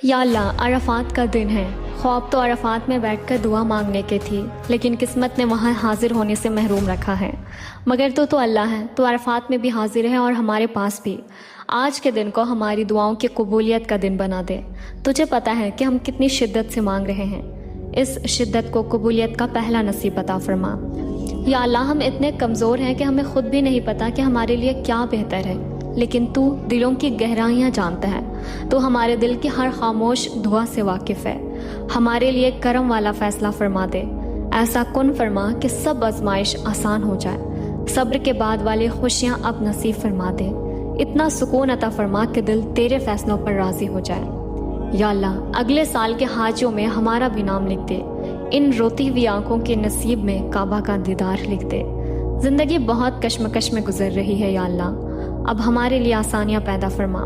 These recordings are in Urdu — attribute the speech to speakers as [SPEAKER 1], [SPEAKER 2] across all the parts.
[SPEAKER 1] یا اللہ، عرفات کا دن ہے۔ خواب تو عرفات میں بیٹھ کر دعا مانگنے کی تھی، لیکن قسمت نے وہاں حاضر ہونے سے محروم رکھا ہے۔ مگر تو اللہ ہے، تو عرفات میں بھی حاضر ہے اور ہمارے پاس بھی۔ آج کے دن کو ہماری دعاؤں کی قبولیت کا دن بنا دے۔ تجھے پتہ ہے کہ ہم کتنی شدت سے مانگ رہے ہیں، اس شدت کو قبولیت کا پہلا نصیب عطا فرما۔ یا اللہ، ہم اتنے کمزور ہیں کہ ہمیں خود بھی نہیں پتہ کہ ہمارے لیے کیا بہتر ہے، لیکن تو دلوں کی گہرائیاں جانتا ہے۔ تو ہمارے دل کی ہر خاموش دعا سے واقف ہے۔ ہمارے لیے کرم والا فیصلہ فرما دے۔ ایسا کن فرما کہ سب آزمائش آسان ہو جائے۔ صبر کے بعد والی خوشیاں اب نصیب فرما دے۔ اتنا سکون عطا فرما کہ دل تیرے فیصلوں پر راضی ہو جائے۔ یا اللہ، اگلے سال کے حاجوں میں ہمارا بھی نام لکھ دے۔ ان روتی ہوئی آنکھوں کے نصیب میں کعبہ کا دیدار لکھ دے۔ زندگی بہت کشمکش میں گزر رہی ہے یا اللہ، اب ہمارے لیے آسانیاں پیدا فرما۔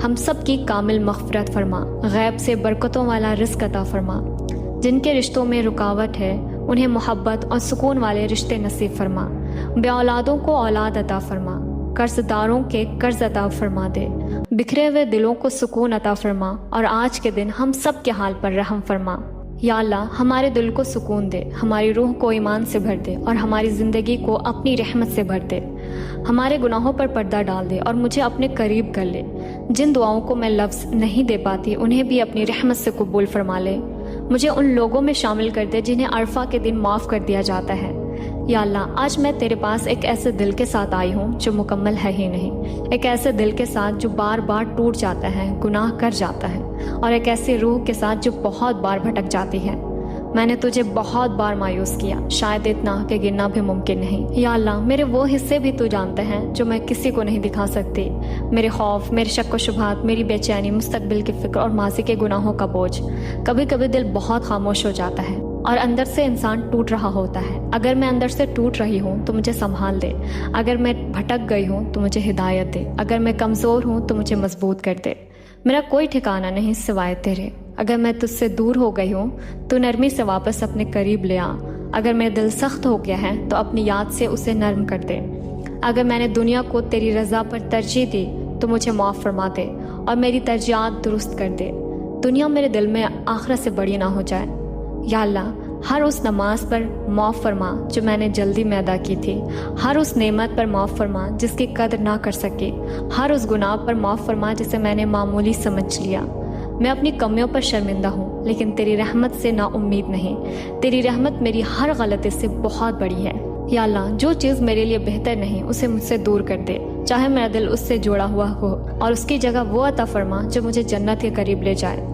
[SPEAKER 1] ہم سب کی کامل مغفرت فرما۔ غیب سے برکتوں والا رزق عطا فرما۔ جن کے رشتوں میں رکاوٹ ہے انہیں محبت اور سکون والے رشتے نصیب فرما۔ بے اولادوں کو اولاد عطا فرما۔ قرض داروں کے قرض عطا فرما دے۔ بکھرے ہوئے دلوں کو سکون عطا فرما، اور آج کے دن ہم سب کے حال پر رحم فرما۔ یا اللہ، ہمارے دل کو سکون دے، ہماری روح کو ایمان سے بھر دے، اور ہماری زندگی کو اپنی رحمت سے بھر دے۔ ہمارے گناہوں پر پردہ ڈال دے اور مجھے اپنے قریب کر لے۔ جن دعاؤں کو میں لفظ نہیں دے پاتی انہیں بھی اپنی رحمت سے قبول فرما لے۔ مجھے ان لوگوں میں شامل کر دے جنہیں عرفہ کے دن معاف کر دیا جاتا ہے۔ یا اللہ، آج میں تیرے پاس ایک ایسے دل کے ساتھ آئی ہوں جو مکمل ہے ہی نہیں، ایک ایسے دل کے ساتھ جو بار بار ٹوٹ جاتا ہے، گناہ کر جاتا ہے، اور ایک ایسی روح کے ساتھ جو بہت بار بھٹک جاتی ہے۔ میں نے تجھے بہت بار مایوس کیا، شاید اتنا کہ گننا بھی ممکن نہیں۔ یا اللہ، میرے وہ حصے بھی تو جانتے ہیں جو میں کسی کو نہیں دکھا سکتی۔ میرے خوف، میرے شک و شبہات، میری بے چینی، مستقبل کی فکر اور ماضی کے گناہوں کا بوجھ۔ کبھی کبھی دل بہت خاموش ہو جاتا ہے اور اندر سے انسان ٹوٹ رہا ہوتا ہے۔ اگر میں اندر سے ٹوٹ رہی ہوں تو مجھے سنبھال دے۔ اگر میں بھٹک گئی ہوں تو مجھے ہدایت دے۔ اگر میں کمزور ہوں تو مجھے مضبوط کر دے۔ میرا کوئی ٹھکانہ نہیں سوائے تیرے۔ اگر میں تجھ سے دور ہو گئی ہوں تو نرمی سے واپس اپنے قریب لے آ۔ اگر میرا دل سخت ہو گیا ہے تو اپنی یاد سے اسے نرم کر دے۔ اگر میں نے دنیا کو تیری رضا پر ترجیح دی تو مجھے معاف فرما دے اور میری ترجیحات درست کر دے۔ دنیا میرے دل میں آخرت سے بڑی نہ ہو جائے۔ یا اللہ، ہر اس نماز پر معاف فرما جو میں نے جلدی میں ادا کی تھی۔ ہر اس نعمت پر معاف فرما جس کی قدر نہ کر سکی۔ ہر اس گناہ پر معاف فرما جسے میں نے معمولی سمجھ لیا۔ میں اپنی کمیوں پر شرمندہ ہوں، لیکن تیری رحمت سے نا امید نہیں۔ تیری رحمت میری ہر غلطی سے بہت بڑی ہے۔ یا اللہ، جو چیز میرے لیے بہتر نہیں اسے مجھ سے دور کر دے، چاہے میرا دل اس سے جوڑا ہوا ہو، اور اس کی جگہ وہ عطا فرما جو مجھے جنت کے قریب لے جائے۔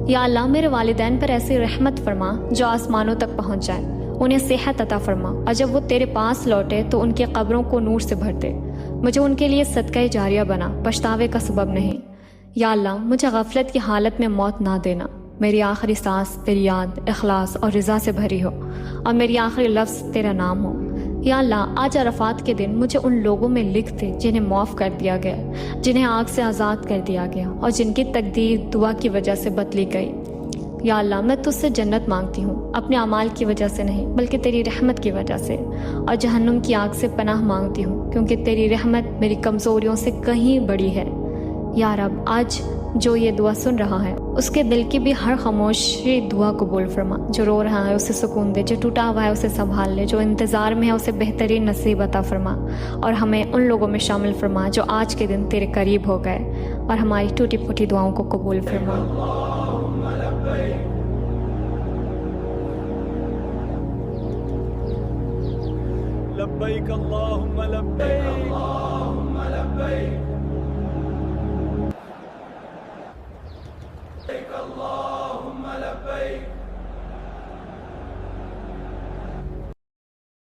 [SPEAKER 1] یا اللہ، میرے والدین پر ایسی رحمت فرما جو آسمانوں تک پہنچ جائے۔ انہیں صحت عطا فرما، اور جب وہ تیرے پاس لوٹے تو ان کی قبروں کو نور سے بھر دے۔ مجھے ان کے لیے صدقہ جاریہ بنا، پچھتاوے کا سبب نہیں۔ یا اللہ، مجھے غفلت کی حالت میں موت نہ دینا۔ میری آخری سانس تیری یاد، اخلاص اور رضا سے بھری ہو، اور میری آخری لفظ تیرا نام ہو۔ یا اللہ، آج عرفات کے دن مجھے ان لوگوں میں لکھ دے جنہیں معاف کر دیا گیا، جنہیں آگ سے آزاد کر دیا گیا، اور جن کی تقدیر دعا کی وجہ سے بدلی گئی۔ یا اللہ، میں تجھ سے جنت مانگتی ہوں، اپنے اعمال کی وجہ سے نہیں بلکہ تیری رحمت کی وجہ سے، اور جہنم کی آگ سے پناہ مانگتی ہوں کیونکہ تیری رحمت میری کمزوریوں سے کہیں بڑی ہے۔ یا رب، آج جو یہ دعا سن رہا ہے اس کے دل کی بھی ہر خاموشی دعا قبول فرما۔ جو رو رہا ہے اسے سکون دے، جو ٹوٹا ہوا ہے اسے سنبھال لے، جو انتظار میں ہے اسے بہترین نصیب عطا فرما، اور ہمیں ان لوگوں میں شامل فرما جو آج کے دن تیرے قریب ہو گئے، اور ہماری ٹوٹی پھوٹی دعاؤں کو قبول فرما۔
[SPEAKER 2] لبیک اللہم لبیک، اللہم لبیک، اللہم لبیک۔